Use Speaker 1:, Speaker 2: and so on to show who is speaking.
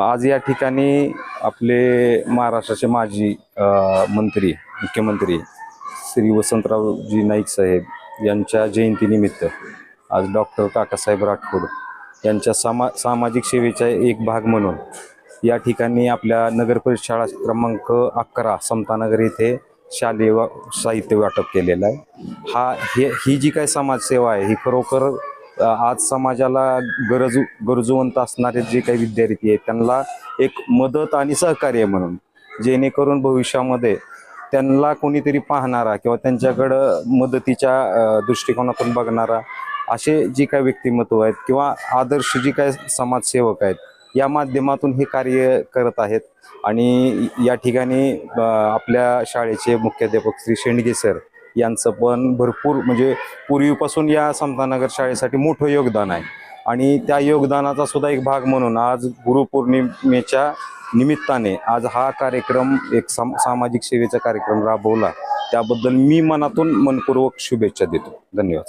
Speaker 1: आज या ठिकाणी आपले महाराष्ट्राचे माजी मंत्री मुख्यमंत्री श्री वसंतरावजी नाईक साहेब यांच्या जयंतीनिमित्त आज डॉक्टर काकासाहेब राठोड यांच्या सामाजिक सेवेचा एक भाग म्हणून या ठिकाणी आपल्या नगरपरिषद शाळा क्रमांक 11 समतानगर येथे शालेय साहित्य वाटप केलेलं आहे। ही जी काही समाजसेवा आहे ही खरोखर आज समाजाला गरजवंत असणारे जे काही विद्यार्थी आहेत त्यांना एक मदत आणि सहकार्य म्हणून, जेणेकरून भविष्यामध्ये त्यांना कोणीतरी पाहणारा किंवा त्यांच्याकडं मदतीच्या दृष्टिकोनातून बघणारा असे जे काही व्यक्तिमत्व आहेत किंवा आदर्श जी काही समाजसेवक आहेत या माध्यमातून हे कार्य करत आहेत। आणि या ठिकाणी आपल्या शाळेचे मुख्याध्यापक श्री शेंडगे सर यांचं पण भरपूर म्हणजे पूर्वीपासून या समतानगर शाळेसाठी मोठं योगदान आहे आणि त्या योगदानाचा सुद्धा एक भाग म्हणून आज गुरुपौर्णिमेच्या निमित्ताने आज हा कार्यक्रम एक सामाजिक सेवेचा कार्यक्रम राबवला, त्याबद्दल मी मनातून मनपूर्वक शुभेच्छा देतो। धन्यवाद।